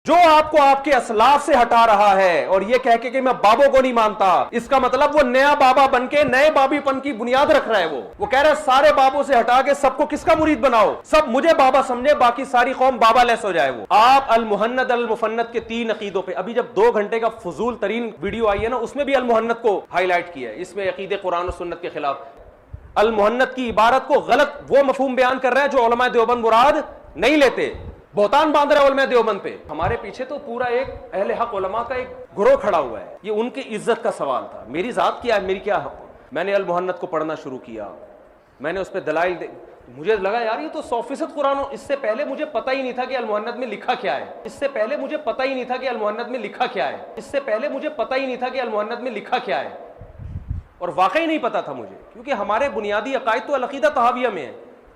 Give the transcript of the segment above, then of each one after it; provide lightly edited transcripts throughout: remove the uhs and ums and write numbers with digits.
جو آپ کو آپ کے اسلاف سے ہٹا رہا ہے اور یہ کہہ کے کہ میں بابوں کو نہیں مانتا، اس کا مطلب وہ نیا بابا بن کے نئے بابی پن کی بنیاد رکھ رہا ہے۔ وہ کہہ رہا ہے سارے بابوں سے ہٹا کے سب کو کس کا مرید بناؤ، سب مجھے بابا سمجھے، باقی ساری قوم بابا لیس ہو جائے۔ وہ آپ المہند المفند کے 3 عقیدوں پہ ابھی جب 2 گھنٹے کا فضول ترین ویڈیو آئی ہے نا، اس میں بھی المہند کو ہائی لائٹ کیا ہے، اس میں عقیدے قرآن و سنت کے خلاف المہند کی عبارت کو غلط وہ مفہوم بیان کر رہا ہے جو علماء دیوبند مراد نہیں لیتے، بہتان باندھ رہا ہے علماء دیوبند پہ۔ ہمارے پیچھے تو پورا ایک اہل حق علماء کا ایک گروہ کھڑا ہوا ہے، یہ ان کی عزت کا سوال تھا۔ میری ذات کیا ہے، میری کیا حق؟ میں نے المہند کو پڑھنا شروع کیا، میں نے اس پہ دلائل مجھے لگا یار یہ تو 100% قرآن، اس سے پہلے مجھے پتہ ہی نہیں تھا کہ المہند میں لکھا کیا ہے، اس سے پہلے مجھے پتہ ہی نہیں تھا کہ المہند میں لکھا کیا ہے، اس سے پہلے مجھے پتہ ہی نہیں تھا کہ المہند میں لکھا کیا ہے، اور واقعی نہیں پتا تھا مجھے، کیونکہ ہمارے بنیادی عقائد تو العقیدہ طحاویہ میں ہے،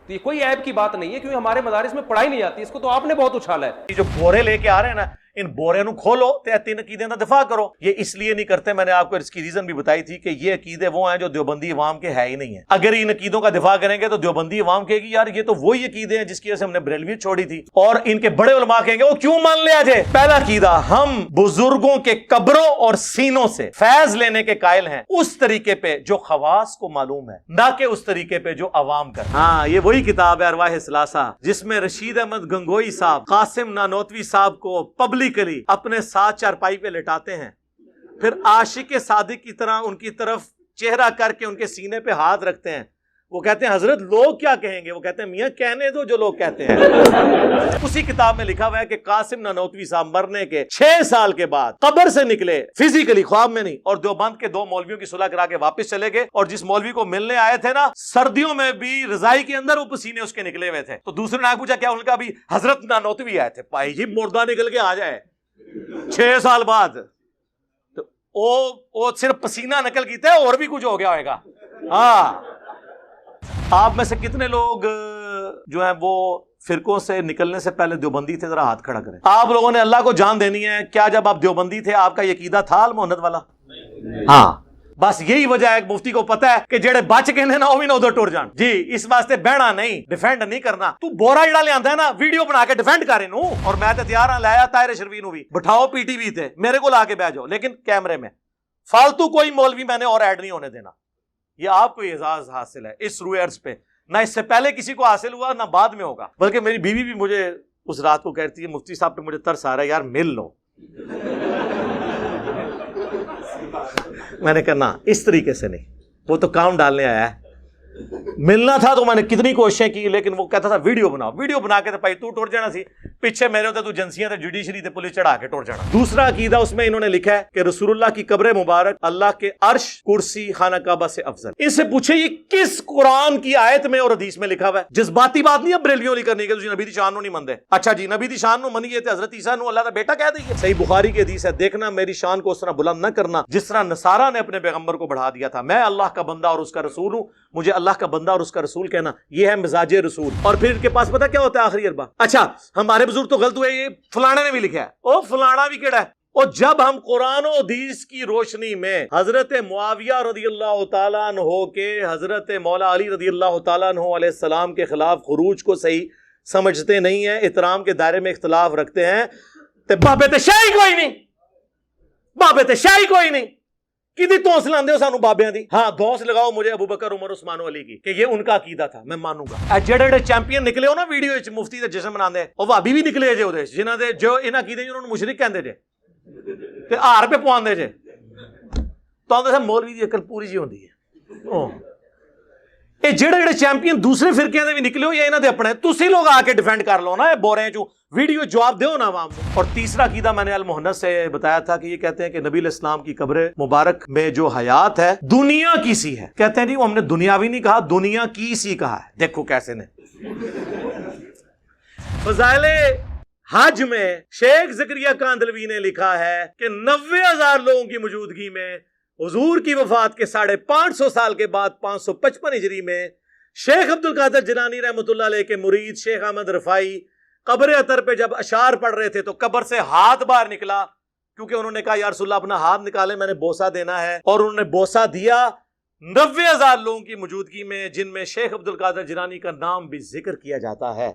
تو یہ کوئی عیب کی بات نہیں ہے، کیونکہ ہمارے مدارس میں پڑھائی نہیں جاتی، اس کو تو آپ نے بہت اچھالا ہے۔ یہ جو بورے لے کے آ رہے ہیں نا، ان بورے نو کھولو تے 3 عقیدے کا دفاع کرو۔ یہ اس لیے نہیں کرتے، میں نے آپ کو اس کی ریزن بھی بتائی تھی کہ یہ عقیدے وہ ہیں جو دیوبندی عوام کے ہے ہی نہیں ہیں۔ اگر ان عقیدوں کا دفاع کریں گے تو دیوبندی عوام کہے گی یار یہ تو وہی عقیدے ہیں جس کی وجہ سے ہم نے بریلوی چھوڑی تھی، اور ان کے بڑے علماء کہیں گے وہ کیوں مان لیا جائے۔ پہلا عقیدہ، ہم بزرگوں کے قبروں اور سینوں سے فیض لینے کے قائل ہیں، اس طریقے پہ جو خواص کو معلوم ہے، نہ کہ اس طریقے پہ جو عوام کا۔ ہاں، یہ وہی کتاب ہے ارواح ثلاثہ جس میں رشید احمد گنگوئی صاحب قاسم نانوتوی صاحب کو پبلکلی اپنے ساتھ چارپائی پہ لٹاتے ہیں، پھر عاشق صادق کی طرح ان کی طرف چہرہ کر کے ان کے سینے پہ ہاتھ رکھتے ہیں۔ وہ کہتے ہیں حضرت لوگ کیا کہیں گے؟ وہ کہتے ہیں میاں کہنے دو جو لوگ کہتے ہیں۔ اسی کتاب میں لکھا ہوا ہے کہ قاسم نانوتوی صاحب مرنے کے 6 سال کے بعد قبر سے نکلے، فزیکلی، خواب میں نہیں، اور دیوبند کے 2 مولویوں کی صلح کرا کے واپس چلے گئے، اور جس مولوی کو ملنے آئے تھے نا، سردیوں میں بھی رضائی کے اندر وہ پسینے اس کے نکلے ہوئے تھے، تو دوسرے نے پوچھا کیا؟ ان کا بھی حضرت نانوتوی آئے تھے۔ پائی جی مردہ نکل کے آ جائے 6 سال بعد، تو وہ صرف پسینہ نکل کی تھے، اور بھی کچھ ہو گیا ہوئے گا۔ ہاں، آپ میں سے کتنے لوگ جو ہیں وہ فرقوں سے نکلنے سے پہلے دیوبندی تھے؟ ذرا ہاتھ کھڑا کریں۔ آپ لوگوں نے اللہ کو جان دینی ہے، کیا جب آپ دیوبندی تھے آپ کا یہ عقیدہ تھا المہند والا؟ ہاں، بس یہی وجہ ہے مفتی کو پتا ہے کہ جڑے بچ کے نا وہ بھی نہ ادھر ٹر جان جی، اس واسطے بہنا نہیں، ڈیفینڈ نہیں کرنا۔ تو بورا جڑا لے آندا ہے نا، ویڈیو بنا کے ڈیفینڈ کرے نو، اور میں تے تیار ہاں، لایا طاہر شروی نو بھی بٹھاؤ پی ٹی وی تے، میرے کو لا کے بیٹھ جاؤ، لیکن کیمرے میں فالتو کوئی مولوی میں نے اور ایڈ نہیں ہونے دینا۔ یہ آپ کو اعزاز حاصل ہے اس روئے عرض پہ، نہ اس سے پہلے کسی کو حاصل ہوا نہ بعد میں ہوگا۔ بلکہ میری بیوی بھی مجھے اس رات کو کہتی ہے مفتی صاحب پہ مجھے ترس آ رہا ہے یار مل لو۔ میں نے کہا نا، اس طریقے سے نہیں، وہ تو کام ڈالنے آیا ہے، ملنا تھا تو میں نے کتنی کوششیں کی، لیکن وہ کہتا تھا ویڈیو بناؤ، ویڈیو بنا کے تو بھائی تو ٹر جانا سی، پیچھے میرے ہوتے تو ایجنسیاں تے جوڈیشری تے پولیس چڑھا کے ٹر جانا۔ دوسرا عقیدہ اس میں انہوں نے لکھا ہے کہ رسول اللہ کی قبر مبارک اللہ کے عرش، کرسی، خانہ کعبہ سے افضل۔ اس سے پوچھے یہ کس قرآن کی آیت میں اور حدیث میں لکھا ہوا ہے؟ جذباتی بات نہیں ہے بریلویوں لی کرنی کہ تسی نبی دی شان نو نہیں مندے۔ اچھا جی، نبی دی شان نو منیے تے حضرت عیسیٰ نو اللہ دا بیٹا کہہ دئیے۔ صحیح بخاری کی حدیث ہے، دیکھنا میری شان کو اس طرح بلند نہ کرنا جس طرح نصارہ نے اپنے پیغمبر کو بڑھا دیا تھا۔ میں اللہ کا بندہ اور اس کا رسول ہوں، مجھے اللہ کا بندہ اور اس کا رسول کہنا، یہ ہے مزاج رسول۔ اور پھر ان کے پاس پتہ کیا ہوتا ہے آخری اربا؟ اچھا ہمارے بزرگ تو غلط ہوئے، یہ فلانے نے بھی لکھا ہے، او فلانا بھی کیڑا ہے۔ اور جب ہم قرآن و حدیث کی روشنی میں حضرت معاویہ رضی اللہ تعالیٰ عنہ کے حضرت مولا علی رضی اللہ تعالیٰ عنہ علیہ السلام کے خلاف خروج کو صحیح سمجھتے نہیں ہیں، احترام کے دائرے میں اختلاف رکھتے ہیں، تے بابے تے شاہی کوئی نہیں، بابے تے شاہی کوئی نہیں، کدی دھونس لاندے ہو سانو بابیاں دی؟ ہاں دھونس لگاؤ مجھے ابو بکر عمر عثمان و علی کی کہ یہ ان کا عقیدہ تھا، میں مانوں گا۔ جڑے چیمپئن نکلے ہو نا ویڈیو وچ مفتی دے جشن مناندے، او بھابی بھی نکلے جے اودے جنہاں دے جو انہاں عقیدے انہاں نوں مشرک کہندے جے تے ہار پہ پواندے جے، تو تے مولوی دی عقل پوری جی ہوندی ہے۔ یہ جڑے چیمپئن دوسرے فرقے دے بھی نکلے ہو یا انہاں دے اپنے، تسی لوگ آ کے ڈیفینڈ کر لو نا، یہ بورے جو ویڈیو جواب دیو نا عوام کو۔ اور تیسرا عقیدہ میں نے المہند سے بتایا تھا کہ یہ کہتے ہیں کہ نبی علیہ السلام کی قبر مبارک میں جو حیات ہے دنیا کی سی ہے۔ کہتے ہیں جی وہ ہم نے دنیاوی نہیں کہا، دنیا کی سی کہا ہے۔ دیکھو کیسے نے فضائل حج میں شیخ زکریا کاندلوی نے لکھا ہے کہ 90,000 لوگوں کی موجودگی میں حضور کی وفات کے 550 سال کے بعد 555 ہجری میں شیخ عبد القادر جیلانی رحمۃ اللہ علیہ کے مرید شیخ احمد رفاعی قبر اطہر پہ جب اشعار پڑھ رہے تھے تو قبر سے ہاتھ باہر نکلا، کیونکہ انہوں نے کہا یا رسول اللہ اپنا ہاتھ نکالے، میں نے بوسہ دینا ہے، اور انہوں نے بوسہ دیا 90,000 لوگوں کی موجودگی میں، جن میں شیخ عبد القادر جیلانی کا نام بھی ذکر کیا جاتا ہے۔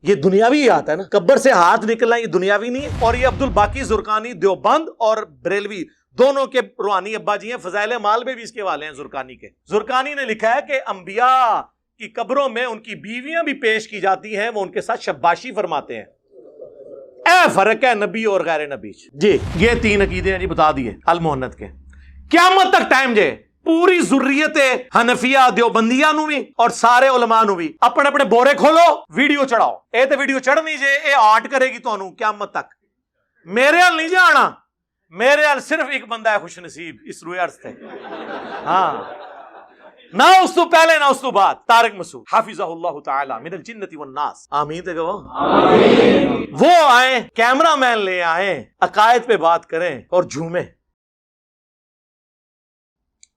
یہ دنیاوی ہی آتا ہے نا, قبر سے ہاتھ نکلنا یہ دنیاوی نہیں ہے. اور یہ عبد الباقی زرقانی دیوبند اور بریلوی دونوں کے روحانی ابا جی ہیں. فضائل مال میں بھی اس کے والے ہیں زرقانی کے. زرقانی نے لکھا ہے کہ انبیاء کی قبروں میں ان کی بیویاں بھی پیش کی جاتی ہیں, وہ ان کے ساتھ شباشی فرماتے ہیں. اے فرق ہے نبی اور غیر نبی. جی یہ 3 عقیدے ہیں جی بتا دیے المحنت کے. قیامت تک ٹائم جے پوری ضروریت حنفیہ دیوبندیاں نو بھی اور سارے علماء نو بھی اپنے اپنے بورے کھولو, ویڈیو چڑھاؤ. اے تے ویڈیو چڑھنی جے اے آرٹ کرے گی تانوں قیامت تک. میرے حال نہیں جانا, میرے حال صرف ایک بندہ ہے خوش نصیب اس روئے عرض تے. ہاں نہ اس تو پہلے نہ اس تو بعد. طارق مسعود حافظہ اللہ تعالی من الجنت والناس. آمین تے گو. وہ آئیں کیمرہ مین لے آئیں, عقائد پہ بات کریں اور جھومیں.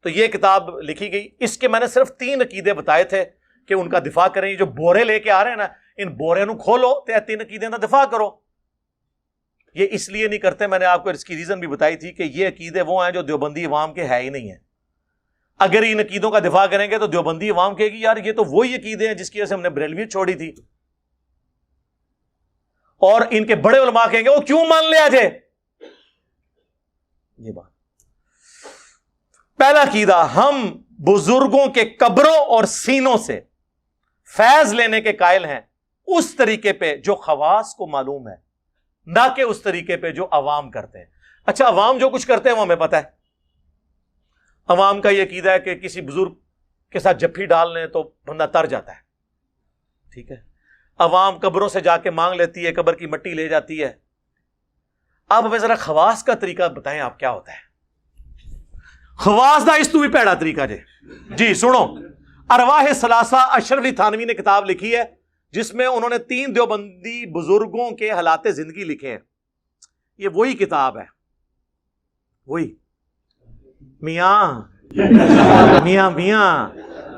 تو یہ کتاب لکھی گئی. اس کے میں نے صرف 3 عقیدے بتائے تھے کہ ان کا دفاع کریں. یہ جو بورے لے کے آ رہے ہیں نا, ان بورے نو کھولو تے 3 عقیدے کا دفاع کرو. یہ اس لیے نہیں کرتے, میں نے آپ کو اس کی ریزن بھی بتائی تھی کہ یہ عقیدے وہ ہیں جو دیوبندی عوام کے ہے ہی نہیں ہیں. اگر ان عقیدوں کا دفاع کریں گے تو دیوبندی عوام کہے گی یار یہ تو وہی عقیدے ہیں جس کی وجہ سے ہم نے بریلویت چھوڑی تھی. اور ان کے بڑے علماء کہیں گے وہ کیوں مان لیا جائے. یہ بات پہلا عقیدہ, ہم بزرگوں کے قبروں اور سینوں سے فیض لینے کے قائل ہیں اس طریقے پہ جو خواص کو معلوم ہے, نہ کہ اس طریقے پہ جو عوام کرتے ہیں. اچھا عوام جو کچھ کرتے ہیں وہ ہمیں پتہ ہے. عوام کا یہ عقیدہ ہے کہ کسی بزرگ کے ساتھ جپھی ڈال لیں تو بندہ تر جاتا ہے. ٹھیک ہے, عوام قبروں سے جا کے مانگ لیتی ہے, قبر کی مٹی لے جاتی ہے. آپ ہمیں ذرا خواص کا طریقہ بتائیں, آپ کیا ہوتا ہے خواص دا اس تو بھی پیڑا طریقہ جی سنو. ارواح ثلاثہ اشرف علی تھانوی نے کتاب لکھی ہے جس میں انہوں نے 3 دیوبندی بزرگوں کے حالات زندگی لکھے ہیں. یہ وہی کتاب ہے, وہی میاں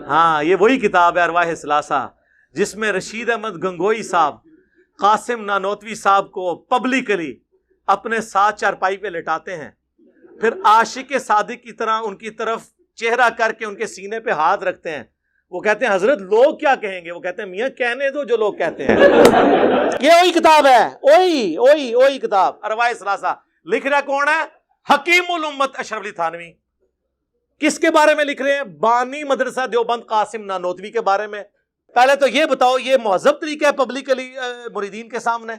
ہاں یہ وہی کتاب ہے ارواح ثلاثہ, جس میں رشید احمد گنگوئی صاحب قاسم نانوتوی صاحب کو پبلکلی اپنے ساتھ چارپائی پہ لٹاتے ہیں, پھر عاشق صادق کی طرح ان کی طرف چہرہ کر کے ان کے سینے پہ ہاتھ رکھتے ہیں. وہ کہتے ہیں حضرت لوگ کیا کہیں گے, وہ کہتے ہیں میاں کہنے دو جو لوگ کہتے ہیں. یہ وہی کتاب ہے, وہی کتاب ارواح ثلاثہ. لکھ رہا کون ہے؟ حکیم الامت اشرف علی تھانوی. کس کے بارے میں لکھ رہے ہیں؟ بانی مدرسہ دیوبند قاسم نانوتوی کے بارے میں. پہلے تو یہ بتاؤ یہ مہذب طریقہ ہے پبلکلی مریدین کے سامنے؟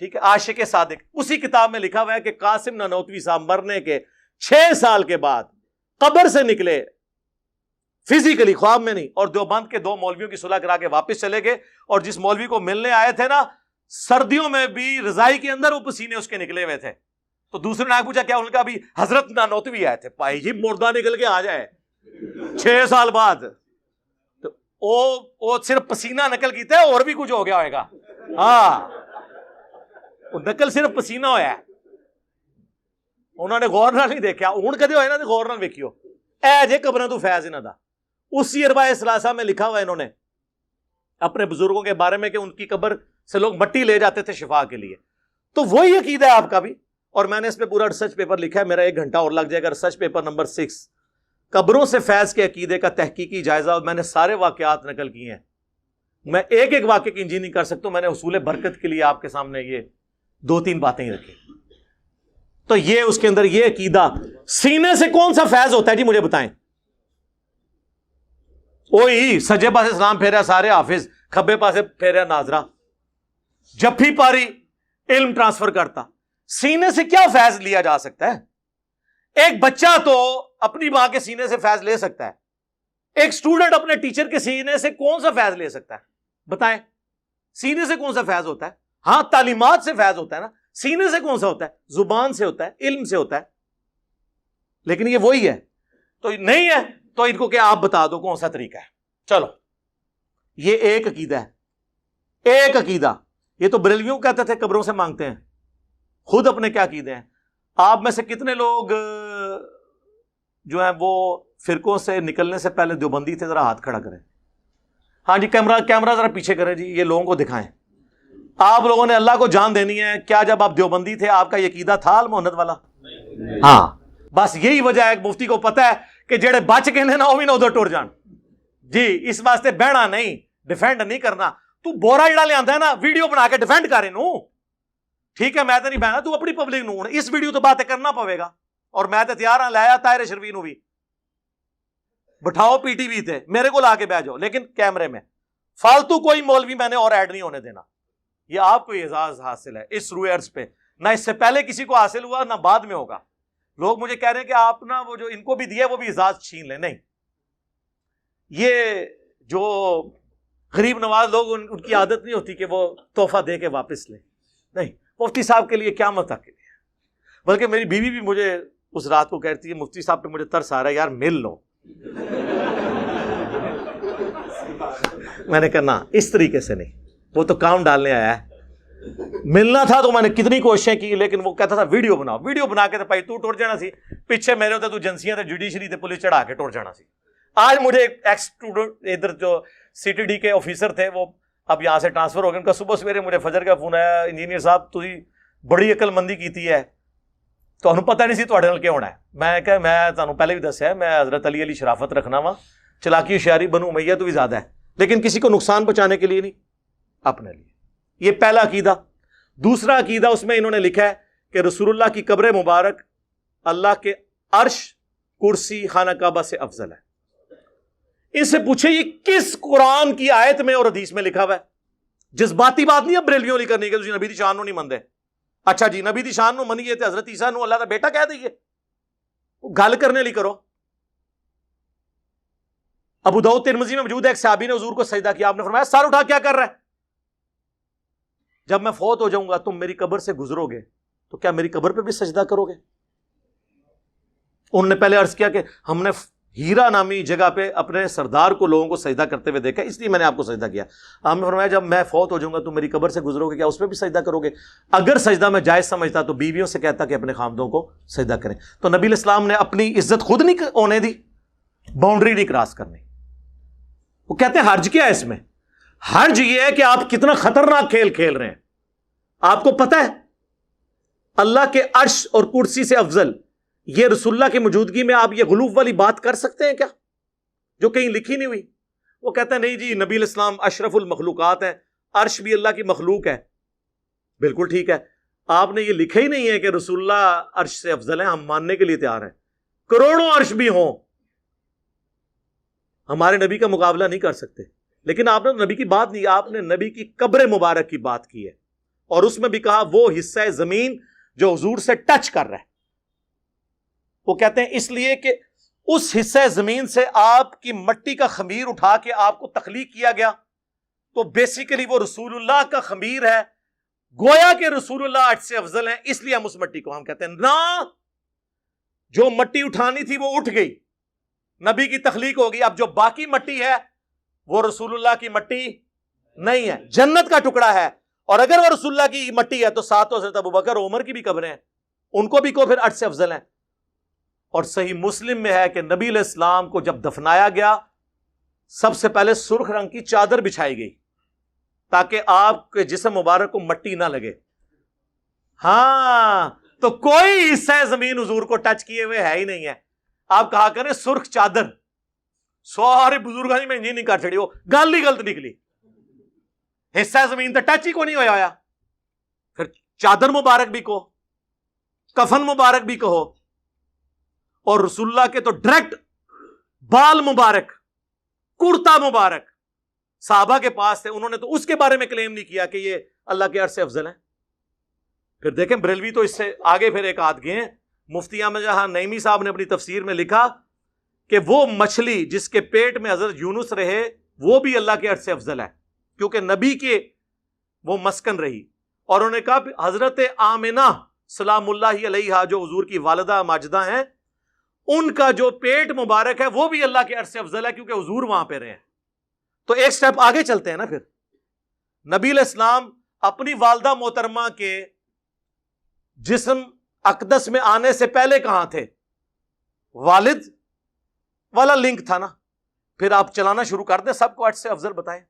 ٹھیک ہے, عاشق صادق. اسی کتاب میں لکھا ہوا ہے کہ قاسم نانوتوی صاحب مرنے کے 6 سال کے بعد قبر سے نکلے, فزیکلی خواب میں نہیں, اور دیوبند کے 2 مولویوں کی صلح کرا کے واپس چلے گئے. اور جس مولوی کو ملنے آئے تھے نا, سردیوں میں بھی رضائی کے اندر وہ پسینے اس کے نکلے ہوئے تھے. تو دوسرے نے پوچھا کیا, ان کا بھی حضرت نانوتوی آئے تھے. پائی جی مردہ نکل کے آ جائے 6 سال بعد, تو وہ صرف پسینہ نکل کیتا ہے, اور بھی کچھ ہو گیا ہوئے گا. ہاں وہ نقل صرف پسینہ ہویا ہے, انہوں نے غور نہ نہیں دیکھا. ہوں کدے ہوئے نا غور نہ ویکھیو, اے جے قبراں تو فیض انہاں دا. اسی ارواح ثلاثہ میں لکھا ہوا ہے انہوں نے اپنے بزرگوں کے بارے میں کہ ان کی قبر سے لوگ مٹی لے جاتے تھے شفا کے لیے. تو وہی عقیدہ ہے آپ کا بھی, اور میں نے اس پہ پورا ریسرچ پیپر لکھا ہے. میرا 1 گھنٹہ اور لگ جائے گا. ریسرچ پیپر نمبر 6 قبروں سے فیض کے عقیدے کا تحقیقی جائزہ, اور میں نے سارے واقعات نقل کیے ہیں. میں ایک واقعے کی انجینئرنگ کر سکتا ہوں. میں نے اصول برکت کے لیے آپ کے سامنے یہ 2-3 باتیں ہی رکھی. تو یہ اس کے اندر یہ عقیدہ, سینے سے کون سا فیض ہوتا ہے جی مجھے بتائیں. وہی سجے پاسے سلام پھیرا سارے حافظ, کھبے پاسے پھیرا ناظرہ, جپھی پاری علم ٹرانسفر کرتا. سینے سے کیا فیض لیا جا سکتا ہے؟ ایک بچہ تو اپنی ماں کے سینے سے فیض لے سکتا ہے, ایک سٹوڈنٹ اپنے ٹیچر کے سینے سے کون سا فیض لے سکتا ہے بتائیں. سینے سے کون سا فیض ہوتا ہے؟ ہاں تعلیمات سے فیض ہوتا ہے نا. سینے سے کون سا ہوتا ہے؟ زبان سے ہوتا ہے, علم سے ہوتا ہے. لیکن یہ وہی ہے تو نہیں ہے, تو ان کو کیا آپ بتا دو کون سا طریقہ ہے. چلو یہ ایک عقیدہ ہے, ایک عقیدہ. یہ تو بریلویوں کہتے تھے قبروں سے مانگتے ہیں, خود اپنے کیا عقیدے ہیں. آپ میں سے کتنے لوگ جو ہیں وہ فرقوں سے نکلنے سے پہلے دیوبندی تھے؟ ذرا ہاتھ کھڑا کریں. ہاں جی کیمرہ ذرا پیچھے کریں جی, یہ لوگوں کو دکھائیں. آپ لوگوں نے اللہ کو جان دینی ہے. کیا جب آپ دیوبندی تھے آپ کا یہ عقیدہ تھا المحنت والا؟ ہاں بس یہی وجہ ہے, مفتی کو پتہ ہے کہ جڑے بچ کے نا وہ بھی نہ ادھر ٹر جان. جی اس واسطے بہنا نہیں, ڈیفینڈ نہیں کرنا. تو بورا جڑا لے آندا ہے نا ویڈیو بنا کے ڈیفینڈ کر اینو ٹھیک ہے میں تو نہیں بہنا تو اپنی پبلک نو اس ویڈیو تو باتیں کرنا پوے گا اور میں تو تیار ہاں لایا طاہر شرفی نو بھی بٹھاؤ پی ٹی وی تے میرے کو لا کے بیٹھ جاؤ لیکن کیمرے میں فالتو کوئی مولوی میں نے اور ایڈ نہیں ہونے دینا. یہ آپ کو اعزاز حاصل ہے اس روئے عرض پہ نہ اس سے پہلے کسی کو حاصل ہوا نہ بعد میں ہوگا. لوگ مجھے کہہ رہے ہیں کہ آپ نا وہ جو ان کو بھی دیا وہ بھی اعزاز چھین لیں. نہیں یہ جو غریب نواز لوگ ان کی عادت نہیں ہوتی کہ وہ تحفہ دے کے واپس لیں. نہیں مفتی صاحب کے لیے قیامت تک کے لیے. بلکہ میری بیوی بھی مجھے اس رات کو کہتی ہے مفتی صاحب پہ مجھے ترس آ رہا ہے یار مل لو. میں نے کہا نا اس طریقے سے نہیں وہ تو کام ڈالنے آیا ہے. ملنا تھا تو میں نے کتنی کوششیں کی لیکن وہ کہتا تھا ویڈیو بناؤ. ویڈیو بنا کے تو بھائی تو ٹر جانا سی پیچھے میرے ہوتے تو جنسیاں تے جوڈیشری تے پولیس چڑھا کے ٹر جانا سی. آج مجھے ایک ایکس اسٹوڈنٹ ادھر جو سی ٹی ڈی کے آفیسر تھے وہ اب یہاں سے ٹرانسفر ہو گئے. ان کا صبح سویرے مجھے فجر کا فون آیا انجینئر صاحب تسی بڑی عقل مندی کیتی ہے تمہیں پتہ نہیں سی تواڈے نال کیا ہونا ہے. میں کہ میں تمہیں پہلے بھی دسیا میں حضرت علی شرافت رکھنا وا چلاکی ہوشیاری بنو امیہ تو بھی زیادہ ہے لیکن کسی کو نقصان پہنچانے کے لیے نہیں اپنے لیے. یہ پہلا عقیدہ. دوسرا عقیدہ اس میں انہوں نے لکھا ہے کہ رسول اللہ کی قبر مبارک اللہ کے عرش کرسی خانہ کعبہ سے افضل ہے. ان سے پوچھے یہ کس قرآن کی آیت میں اور حدیث میں لکھا ہوا ہے؟ جذباتی بات نہیں ہے بریلویوں نہیں کرنی کہ تسی نبی دی شان نو نہیں مندے. اچھا جی نبی دی شان نو منیے تے حضرت عیسیٰ نو اللہ دا بیٹا کہہ دئیے گل کرنے لی کرو. ابو داؤد ترمذی میں موجود ہے ایک صحابی نے حضور کو سجدہ کیا. آپ نے فرمایا سر اٹھا کیا کر رہا ہے؟ جب میں فوت ہو جاؤں گا تم میری قبر سے گزرو گے تو کیا میری قبر پہ بھی سجدہ کرو گے؟ انہوں نے پہلے عرض کیا کہ ہم نے ہیرا نامی جگہ پہ اپنے سردار کو لوگوں کو سجدہ کرتے ہوئے دیکھا اس لیے میں نے آپ کو سجدہ کیا. آپ نے فرمایا جب میں فوت ہو جاؤں گا تو میری قبر سے گزرو گے کیا اس پہ بھی سجدہ کرو گے؟ اگر سجدہ میں جائز سمجھتا تو بیویوں سے کہتا کہ اپنے خامدوں کو سجدہ کریں. تو نبی الاسلام نے اپنی عزت خود نہیں ہونے دی باؤنڈری نہیں کراس کرنی. وہ کہتے ہیں حرج کیا ہے اس میں؟ حرج یہ ہے کہ آپ کتنا خطرناک کھیل کھیل رہے ہیں. آپ کو پتہ ہے اللہ کے عرش اور کرسی سے افضل یہ رسول اللہ کی موجودگی میں آپ یہ غلوف والی بات کر سکتے ہیں کیا جو کہیں لکھی نہیں ہوئی؟ وہ کہتا ہے نہیں جی نبی الاسلام اشرف المخلوقات ہیں عرش بھی اللہ کی مخلوق ہے. بالکل ٹھیک ہے آپ نے یہ لکھا ہی نہیں ہے کہ رسول اللہ عرش سے افضل ہیں. ہم ماننے کے لیے تیار ہیں کروڑوں عرش بھی ہوں ہمارے نبی کا مقابلہ نہیں کر سکتے. لیکن آپ نے نبی کی بات نہیں آپ نے نبی کی قبر مبارک کی بات کی ہے اور اس میں بھی کہا وہ حصہ زمین جو حضور سے ٹچ کر رہا ہے. وہ کہتے ہیں اس لیے کہ اس حصہ زمین سے آپ کی مٹی کا خمیر اٹھا کے آپ کو تخلیق کیا گیا تو بیسیکلی وہ رسول اللہ کا خمیر ہے. گویا کہ رسول اللہ عرش سے افضل ہیں اس لیے ہم اس مٹی کو ہم کہتے ہیں نا جو مٹی اٹھانی تھی وہ اٹھ گئی نبی کی تخلیق ہوگی. اب جو باقی مٹی ہے وہ رسول اللہ کی مٹی نہیں ہے جنت کا ٹکڑا ہے. اور اگر وہ رسول اللہ کی مٹی ہے تو ساتھ حضرت ابوبکر اور عمر کی بھی قبریں ہیں ان کو بھی کو پھر عرش سے افضل ہیں. اور صحیح مسلم میں ہے کہ نبی علیہ السلام کو جب دفنایا گیا سب سے پہلے سرخ رنگ کی چادر بچھائی گئی تاکہ آپ کے جسم مبارک کو مٹی نہ لگے. ہاں تو کوئی حصہ زمین حضور کو ٹچ کیے ہوئے ہے ہی نہیں ہے. آپ کہا کریں سرخ چادر سارے بزرگانی میں نہیں کر چڑی وہ گل ہی غلط نکلی. حصہ زمین تو ٹچ ہی کو نہیں ہویا. پھر چادر مبارک بھی کہو کفن مبارک بھی کہو اور رسول اللہ کے تو ڈائریکٹ بال مبارک کرتا مبارک صحابہ کے پاس تھے انہوں نے تو اس کے بارے میں کلیم نہیں کیا کہ یہ اللہ کے عرش سے افضل ہیں. پھر دیکھیں بریلوی تو اس سے آگے پھر ایک آدھ گئے ہیں. مفتی احمد جہاں نعیمی صاحب نے اپنی تفسیر میں لکھا کہ وہ مچھلی جس کے پیٹ میں حضرت یونس رہے وہ بھی اللہ کے عرش سے افضل ہے کیونکہ نبی کے وہ مسکن رہی. اور انہوں نے کہا حضرت آمنہ سلام اللہ علیہا جو حضور کی والدہ ماجدہ ہیں ان کا جو پیٹ مبارک ہے وہ بھی اللہ کے عرش سے افضل ہے کیونکہ حضور وہاں پہ رہے ہیں. تو ایک سٹیپ آگے چلتے ہیں نا. پھر نبی علیہ السلام اپنی والدہ محترمہ کے جسم اقدس میں آنے سے پہلے کہاں تھے؟ والد والا لنک تھا نا. پھر آپ چلانا شروع کر دیں سب کو عرش سے افضل بتائیں.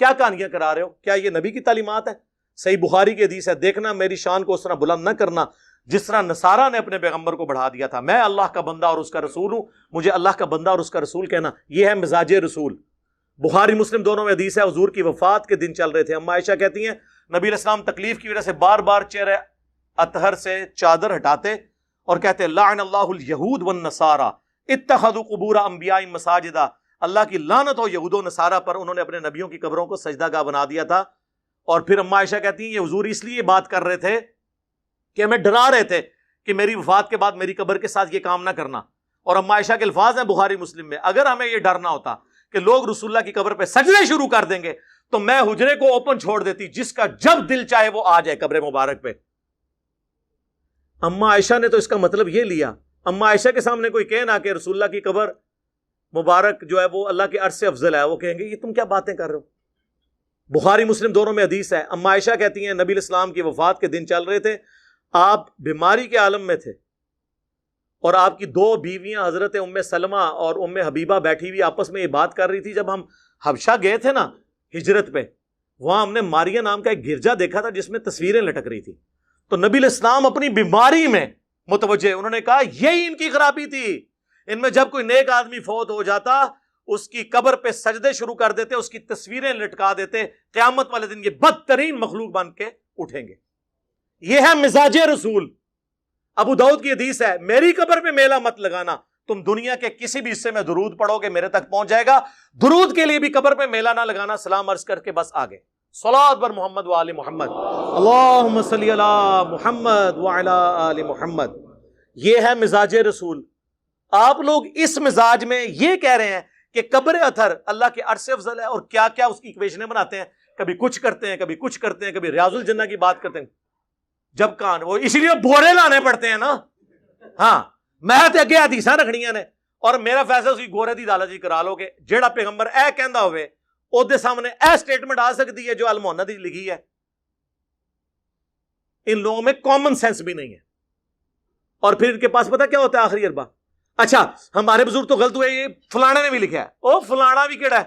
کیا کہانیاں کرا رہے ہو؟ کیا یہ نبی کی تعلیمات ہے؟ صحیح بخاری کی حدیث ہے دیکھنا میری شان کو اس طرح بلند نہ کرنا جس طرح نصارہ نے اپنے پیغمبر کو بڑھا دیا تھا. میں اللہ کا بندہ اور اس کا رسول ہوں مجھے اللہ کا بندہ اور اس کا رسول کہنا یہ ہے مزاج رسول. بخاری مسلم دونوں میں حدیث ہے، حضور کی وفات کے دن چل رہے تھے، اما عائشہ کہتی ہیں نبی علیہ السلام تکلیف کی وجہ سے بار بار چہرہ اطہر سے چادر ہٹاتے اور کہتے لعن اللہ الیہود والنصارى اتخذوا قبور انبیاء مساجدا، اللہ کی لعنت ہو یہود و نصارہ پر، انہوں نے اپنے نبیوں کی قبروں کو سجدہ گاہ بنا دیا تھا۔ اور پھر اما عائشہ کہتی ہیں یہ حضور اس لیے بات کر رہے تھے کہ ہمیں ڈرا رہے تھے کہ میری وفات کے بعد میری قبر کے ساتھ یہ کام نہ کرنا۔ اور اما عائشہ کے الفاظ ہیں بخاری مسلم میں، اگر ہمیں یہ ڈرنا ہوتا کہ لوگ رسول اللہ کی قبر پہ سجدے شروع کر دیں گے تو میں حجرے کو اوپن چھوڑ دیتی، جس کا جب دل چاہے وہ آ جائے قبر مبارک پہ۔ اما عائشہ نے تو اس کا مطلب یہ لیا، اما عائشہ کے سامنے کوئی کہنا کہ رسول اللہ کی قبر مبارک جو ہے وہ اللہ کے عرش سے افضل ہے، وہ کہیں گے یہ تم کیا باتیں کر رہے ہو۔ بخاری مسلم دونوں میں حدیث ہے، اما عائشہ کہتی ہیں نبی علیہ السلام کی وفات کے دن چل رہے تھے، آپ بیماری کے عالم میں تھے اور آپ کی دو بیویاں حضرت ام سلمہ اور ام حبیبہ بیٹھی ہوئی آپس میں یہ بات کر رہی تھی۔ جب ہم حبشہ گئے تھے نا ہجرت پہ، وہاں ہم نے ماریا نام کا ایک گرجا دیکھا تھا جس میں تصویریں لٹک رہی تھی، تو نبی علیہ السلام اپنی بیماری میں متوجہ، انہوں نے کہا یہی ان کی خرابی تھی، ان میں جب کوئی نیک آدمی فوت ہو جاتا اس کی قبر پہ سجدے شروع کر دیتے، اس کی تصویریں لٹکا دیتے، قیامت والے دن یہ بدترین مخلوق بن کے اٹھیں گے۔ یہ ہے مزاج رسول۔ ابو داؤد کی حدیث ہے میری قبر پہ میلہ مت لگانا، تم دنیا کے کسی بھی حصے میں درود پڑھو گے میرے تک پہنچ جائے گا، درود کے لیے بھی قبر پہ میلہ نہ لگانا، سلام عرض کر کے بس آگے۔ صلوات بر محمد وآل محمد، اللہم صلی علی محمد وعلی آل محمد۔ یہ ہے مزاج رسول۔ آپ لوگ اس مزاج میں یہ کہہ رہے ہیں کہ قبر اطہر اللہ کے عرش سے افضل ہے، اور کیا کیا اس کی ایکویشنیں بناتے ہیں، کبھی کچھ کرتے ہیں، کبھی کچھ کرتے ہیں، کبھی ریاض الجنہ کی بات کرتے ہیں۔ جب کان وہ اس لیے بورے لانے پڑتے ہیں نا، ہاں میں تے اگے حدیثاں رکھنیاں نے اور میرا فیصلہ اسی گورے دی دالت جی کرا لو کہ جیڑا پیغمبر اے کہندا ہوئے او دے سامنے اے سٹیٹمنٹ آ سکتی ہے جو المحنت دی لکھی ہے۔ ان لوگوں میں کامن سینس بھی نہیں ہے، اور پھر ان کے پاس پتہ کیا ہوتا ہے آخری اربا، اچھا ہمارے بزرگ تو غلط ہوئے، یہ فلانے نے بھی لکھا ہے، او فلانا بھی کیڑا ہے۔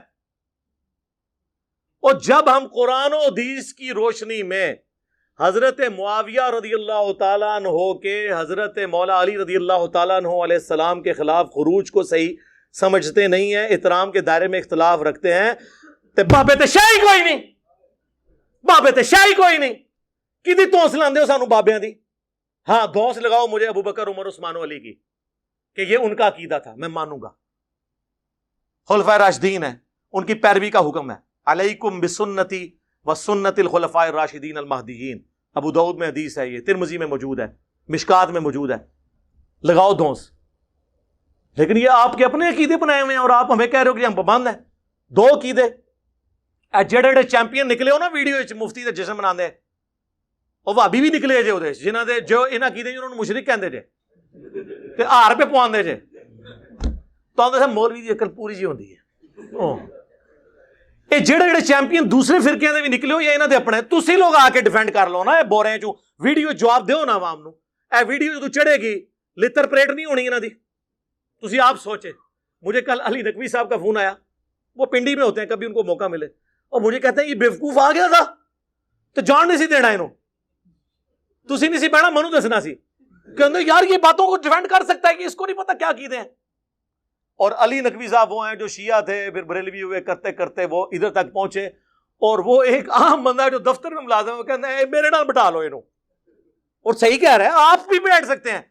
اور جب ہم قرآن و حدیث کی روشنی میں حضرت معاویہ رضی اللہ تعالیٰ عنہ کے حضرت مولا علی رضی اللہ تعالیٰ عنہ علیہ السلام کے خلاف خروج کو صحیح سمجھتے نہیں ہیں، احترام کے دائرے میں اختلاف رکھتے ہیں، تے بابے تے شاہی کوئی نہیں، بابے تے شاہی کوئی نہیں، کدی توس لاندے ہو سانو بابیاں دی؟ ہاں دوس لگاؤ مجھے ابو بکر عمر عثمان و علی کی کہ یہ ان کا عقیدہ تھا، میں مانوں گا، خلفائے راشدین ہیں، ان کی پیروی کا حکم ہے، علیکم بسنتی وسنت الخلفاء الراشدین المہدیین۔ ابو داؤد میں حدیث ہے، یہ ترمذی میں موجود ہے، مشکات میں موجود ہے، لگاؤ دھونس۔ لیکن یہ آپ کے اپنے عقیدے بنائے ہوئے ہیں اور آپ ہمیں کہہ رہے ہو کہ ہم پابند ہیں۔ دو عقیدے جڑے چیمپئن نکلے ہو نا ویڈیو مفتی دے جشن مناندے، اور بھابی بھی نکلے جے اودے جنہاں دے جو انہاں عقیدے انہوں نے مشرک کہندے جے تے ہار پہ پواندے جے، تو تے مولوی دی عقل پوری جی ہوندی ہے۔ یہ جڑے چیمپئن دوسرے فرقے دے بھی نکلے ہو یا انہاں دے اپنے، تسی لوگ آ کے ڈیفینڈ کر لو نا، اے بورے چوں ویڈیو جواب دیو نا عوام نو۔ اے ویڈیو جدوں چڑھے گی لتر پریٹ نہیں ہونی انہاں دی۔ تسی آپ سوچے، مجھے کل علی نقوی صاحب کا فون آیا، وہ پنڈی میں ہوتے ہیں، کبھی ان کو موقع ملے، اور مجھے کہتے ہیں یہ بیوقوف آ گیا تھا تو جان نہیں سی دینا انہوں، تسی نہیں سی بہنا منو دسنا سی، کہ یار یہ باتوں کو ڈیفینڈ کر سکتا ہے کہ اس کو نہیں پتا کیا عقیدے ہیں۔ اور علی نقوی صاحب وہ ہیں جو شیعہ تھے پھر بریلوی ہوئے، کرتے کرتے وہ ادھر تک پہنچے، اور وہ ایک عام بندہ جو دفتر میں ملازم ہے وہ کہتا ہے میرے نال بٹھا لو انہوں، اور صحیح کہہ رہے ہیں، آپ بھی بیٹھ سکتے ہیں۔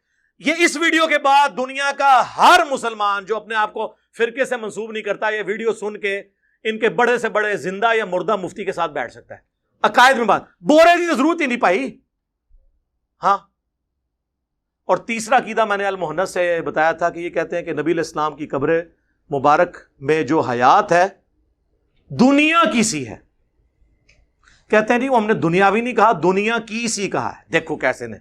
یہ اس ویڈیو کے بعد دنیا کا ہر مسلمان جو اپنے آپ کو فرقے سے منسوب نہیں کرتا، یہ ویڈیو سن کے ان کے بڑے سے بڑے زندہ یا مردہ مفتی کے ساتھ بیٹھ سکتا ہے۔ عقائد میں بات بورے کی ضرورت ہی نہیں پائی۔ ہاں، اور تیسرا عقیدہ میں نے المحنت سے بتایا تھا کہ یہ کہتے ہیں کہ نبی علیہ السلام کی قبر مبارک میں جو حیات ہے دنیا کی سی ہے۔ کہتے ہیں نہیں، وہ ہم نے دنیاوی نہیں کہا، دنیا کی سی کہا ہے۔ دیکھو کیسے نے،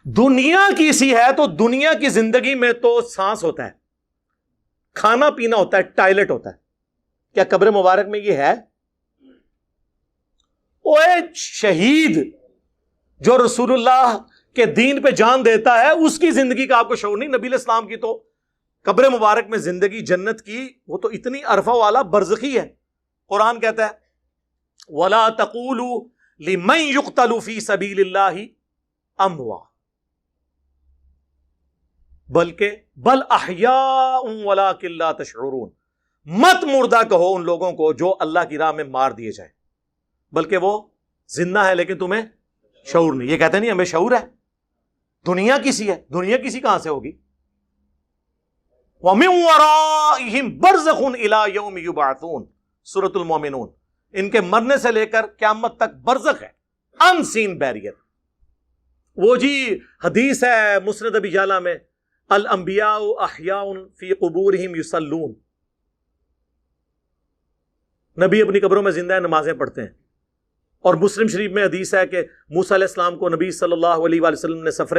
دنیا کی سی ہے تو دنیا کی زندگی میں تو سانس ہوتا ہے، کھانا پینا ہوتا ہے، ٹائلٹ ہوتا ہے، کیا قبر مبارک میں یہ ہے؟ اوے شہید جو رسول اللہ کے دین پہ جان دیتا ہے اس کی زندگی کا آپ کو شعور نہیں۔ نبی علیہ السلام کی تو قبر مبارک میں زندگی جنت کی وہ تو اتنی عرفہ والا برزخی ہے۔ قرآن کہتا ہے وَلَا تَقُولُوا لِمَنْ يُقْتَلُ فِي سَبِيلِ اللَّهِ أَمْوَاتٌ بلکہ بل احیاء وَلَٰكِن لَا تَشْعُرُونَ، مت مردہ کہو ان لوگوں کو جو اللہ کی راہ میں مار دیے جائیں، بلکہ وہ زندہ ہے لیکن تمہیں شعور نہیں. یہ کہتے نہیں ہمیں شعور ہے، دنیا کسی ہے، دنیا کسی کہاں سے ہوگی؟ وَمِن وَرَائِهِمْ بَرْزَخٌ إِلَى يَوْمِ يُبْعَثُونَ، سورۃ المومنون. ان کے مرنے سے لے کر قیامت تک برزخ ہے، ان سین بیریئر. وہ جی حدیث ہے مسند ابی جعلہ میں، الانبیاء احیاء فی قبورہم یصلون، نبی اپنی قبروں میں زندہ ہے، نمازیں پڑھتے ہیں. اور مسلم شریف میں حدیث ہے کہ موسیٰ علیہ السلام کو نبی صلی اللہ علیہ وآلہ وسلم نے سفر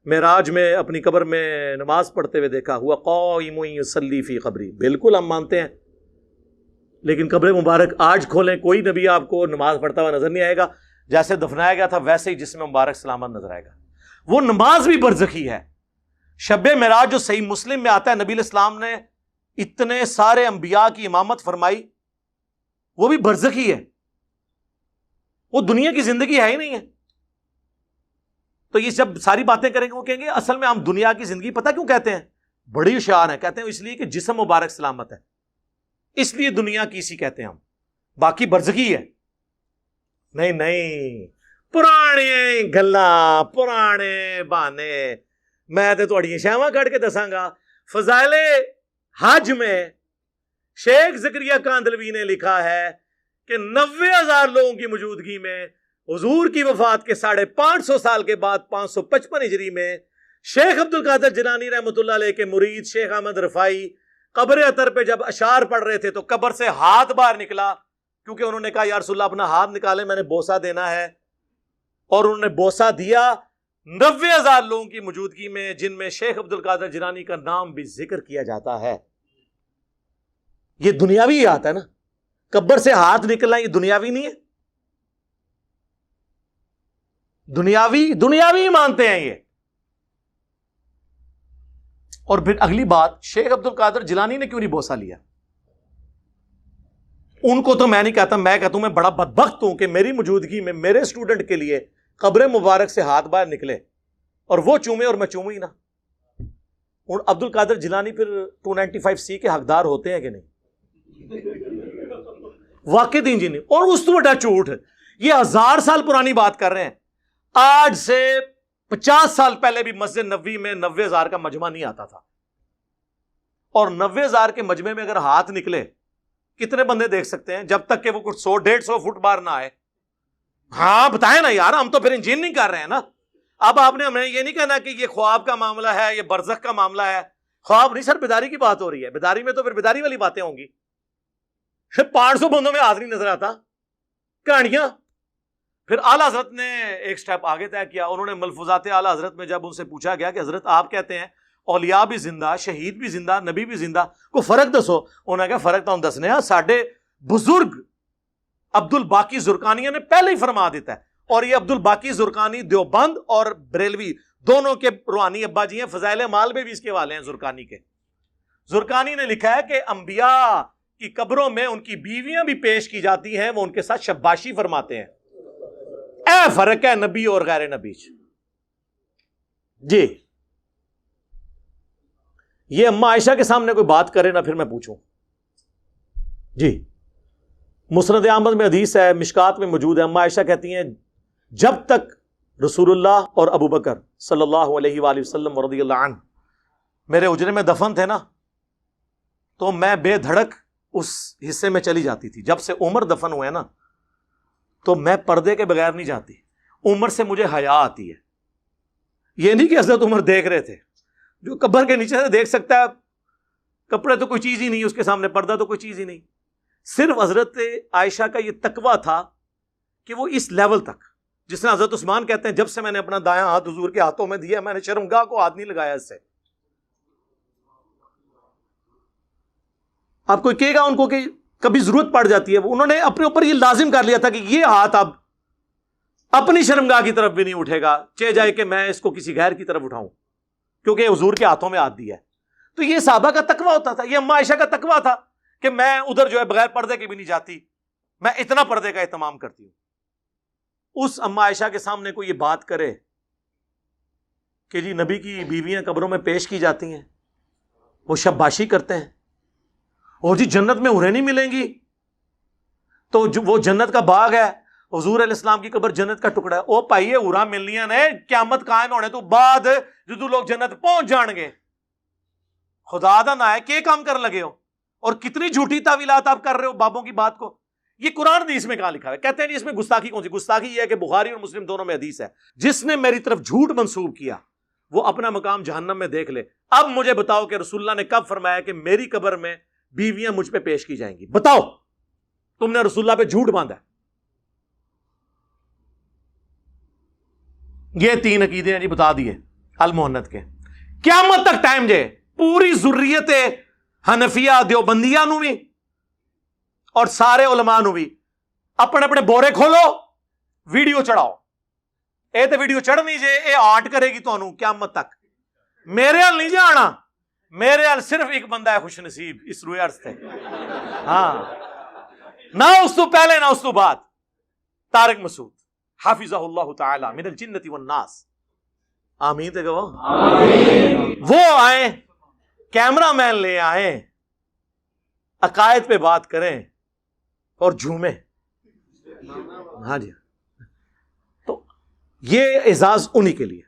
معراج میں اپنی قبر میں نماز پڑھتے ہوئے دیکھا، ہوا قائم یصلی فی قبری. بالکل ہم مانتے ہیں، لیکن قبر مبارک آج کھولیں کوئی نبی آپ کو نماز پڑھتا ہوا نظر نہیں آئے گا. جیسے دفنایا گیا تھا ویسے ہی جسم مبارک سلامت نظر آئے گا. وہ نماز بھی برزخی ہے. شب معراج جو صحیح مسلم میں آتا ہے، نبی علیہ السلام نے اتنے سارے انبیاء کی امامت فرمائی، وہ بھی برزخی ہے، وہ دنیا کی زندگی ہے ہی نہیں ہے. تو یہ جب ساری باتیں کریں گے وہ کہیں گے اصل میں ہم دنیا کی زندگی پتہ کیوں کہتے ہیں، بڑی ہوشیار ہیں. کہتے ہیں اس لیے کہ جسم مبارک سلامت ہے، اس لیے دنیا کی اسی کہتے ہیں ہم، باقی برزخی ہے. نہیں نہیں، پرانے گلاں پرانے بہانے. میں تے تہاڈیاں شاواں کڈ کے دساں گا. فضائل حج میں شیخ زکریا کاندلوی نے لکھا ہے کہ 90,000 لوگوں کی موجودگی میں حضور کی وفات کے 550 سال کے بعد 555 ہجری میں شیخ عبد القادر جیلانی رحمۃ اللہ علیہ کے مرید شیخ احمد رفاعی قبر اطہر پہ جب اشعار پڑھ رہے تھے تو قبر سے ہاتھ باہر نکلا، کیونکہ انہوں نے کہا یا رسول اللہ اپنا ہاتھ نکالے، میں نے بوسہ دینا ہے. اور انہوں نے بوسہ دیا 90,000 لوگوں کی موجودگی میں، جن میں شیخ عبد القادر جیلانی کا نام بھی ذکر کیا جاتا ہے. یہ دنیاوی آتا ہے نا، قبر سے ہاتھ نکلنا یہ دنیاوی نہیں ہے، دنیاوی مانتے ہیں یہ. اور پھر اگلی بات، شیخ عبد القادر جیلانی نے کیوں نہیں بوسہ لیا؟ ان کو تو میں نہیں کہتا، میں کہتا ہوں میں بڑا بدبخت ہوں کہ میری موجودگی میں میرے اسٹوڈنٹ کے لیے قبر مبارک سے ہاتھ باہر نکلے اور وہ چومے اور میں چوموں ہی نہ. اور عبد القادر جیلانی پھر 295C کے حقدار ہوتے ہیں کہ نہیں؟ واقع دین جی نہیں. اور اس تو بڑا جھوٹ، یہ 1000 سال پرانی بات کر رہے ہیں. آج سے 50 سال پہلے بھی مسجد نبوی میں 90,000 کا مجمع نہیں آتا تھا. اور 90,000 کے مجمع میں اگر ہاتھ نکلے کتنے بندے دیکھ سکتے ہیں جب تک کہ وہ کچھ 100-150 فٹ باہر نہ آئے؟ ہاں بتائیں نا یار، ہم تو پھر انجین نہیں کر رہے ہیں نا. اب آپ نے ہمیں یہ نہیں کہنا کہ یہ خواب کا معاملہ ہے، یہ برزخ کا معاملہ ہے. خواب نہیں سر، بیداری کی بات ہو رہی ہے. بیداری میں تو پھر بیداری والی باتیں ہوں گی. 500 بندوں میں ہاتھ نہیں نظر آتا، کہانیاں. پھر اعلیٰ حضرت نے ایک سٹیپ آگے طے کیا. انہوں نے ملفوظات اعلیٰ حضرت میں جب ان سے پوچھا گیا کہ حضرت آپ کہتے ہیں اولیاء بھی زندہ، شہید بھی زندہ، نبی بھی زندہ، کوئی فرق دسو. انہوں نے کہا فرق تو ہم دسنے ہیں، ساڈے بزرگ عبد الباقی زرقانی نے پہلے ہی فرما دیتا ہے. اور یہ عبد الباقی زرقانی دیوبند اور بریلوی دونوں کے روحانی ابا جی ہیں. فضائل مال میں بھی اس کے والے ہیں زرقانی کے. زرقانی نے لکھا ہے کہ انبیاء کی قبروں میں ان کی بیویاں بھی پیش کی جاتی ہیں، وہ ان کے ساتھ شباشی فرماتے ہیں. اے فرق ہے نبی اور غیر نبی. جی یہ اما عائشہ کے سامنے کوئی بات کرے نا پھر میں پوچھوں. جی مسند احمد میں حدیث ہے، مشکات میں موجود ہے. اما عائشہ کہتی ہیں جب تک رسول اللہ اور ابو بکر صلی اللہ علیہ وآلہ وسلم رضی اللہ عنہ میرے اجرے میں دفن تھے نا، تو میں بے دھڑک اس حصے میں چلی جاتی تھی. جب سے عمر دفن ہوئے نا تو میں پردے کے بغیر نہیں جاتی. عمر سے مجھے حیا آتی ہے. یہ نہیں کہ حضرت عمر دیکھ رہے تھے، جو قبر کے نیچے سے دیکھ سکتا ہے، کپڑے تو کوئی چیز ہی نہیں، اس کے سامنے پردہ تو کوئی چیز ہی نہیں. صرف حضرت عائشہ کا یہ تقویٰ تھا کہ وہ اس لیول تک، جس طرح حضرت عثمان کہتے ہیں جب سے میں نے اپنا دایاں ہاتھ حضور کے ہاتھوں میں دیا میں نے شرمگاہ کو ہاتھ نہیں لگایا اس سے. آپ کوئی کہے گا ان کو کہ کبھی ضرورت پڑ جاتی ہے، انہوں نے اپنے اوپر یہ لازم کر لیا تھا کہ یہ ہاتھ اب اپنی شرمگاہ کی طرف بھی نہیں اٹھے گا، چاہے جائے کہ میں اس کو کسی غیر کی طرف اٹھاؤں، کیونکہ حضور کے ہاتھوں میں ہاتھ دیا ہے. تو یہ صحابہ کا تقویٰ ہوتا تھا، یہ اما عائشہ کا تقویٰ تھا کہ میں ادھر جو ہے بغیر پردے کے بھی نہیں جاتی، میں اتنا پردے کا اہتمام کرتی ہوں. اس اما عائشہ کے سامنے کوئی یہ بات کرے کہ جی نبی کی بیویاں قبروں میں پیش کی جاتی ہیں، وہ شباشی کرتے ہیں، اور جی جنت میں ہوریں نہیں ملیں گی، تو وہ جنت کا باغ ہے، حضور علیہ السلام کی قبر جنت کا ٹکڑا ہے، او پائیے ہورا ملنیاں نے قیامت قائم ہونے تو بعد جدو لوگ جنت پہنچ جان گے، خدا دا نہ ہے کہ کام کر لگے ہو، اور کتنی جھوٹی تعویلات آپ کر رہے ہو بابوں کی بات کو۔ یہ قرآن حدیث میں کہاں لکھا ہے؟ کہتے ہیں جی اس میں گستاخی کون سی؟ گستاخی یہ ہے کہ بخاری اور مسلم دونوں میں حدیث ہے، جس نے میری طرف جھوٹ منسوب کیا وہ اپنا مقام جہنم میں دیکھ لے۔ اب مجھے بتاؤ کہ رسول اللہ نے کب فرمایا کہ میری قبر میں بیویاں مجھ پہ پیش کی جائیں گی؟ بتاؤ، تم نے رسول اللہ پہ جھوٹ باندھا ہے۔ یہ 3 عقیدے ہیں جی بتا دیے المحنت کے۔ قیامت تک ٹائم جے پوری ذریت حنفیہ دیوبندیہ نو بھی اور سارے علماء نو بھی اپنے اپنے بورے کھولو، ویڈیو چڑھاؤ۔ اے تے ویڈیو چڑھنی جے اے آرٹ کرے گی تانوں قیامت تک۔ میرے حال نہیں جانا، میرے حال صرف ایک بندہ ہے خوش نصیب اس روئے عرض تے، ہاں، نہ اس تو پہلے نہ اس تو بعد، طارق مسعود حافظہ اللہ تعالی من الجنت والناس، آمین تے گو۔ وہ آئیں، کیمرہ مین لے آئیں، عقائد پہ بات کریں اور جھومیں، ہاں جی، تو یہ اعزاز انہی کے لیے۔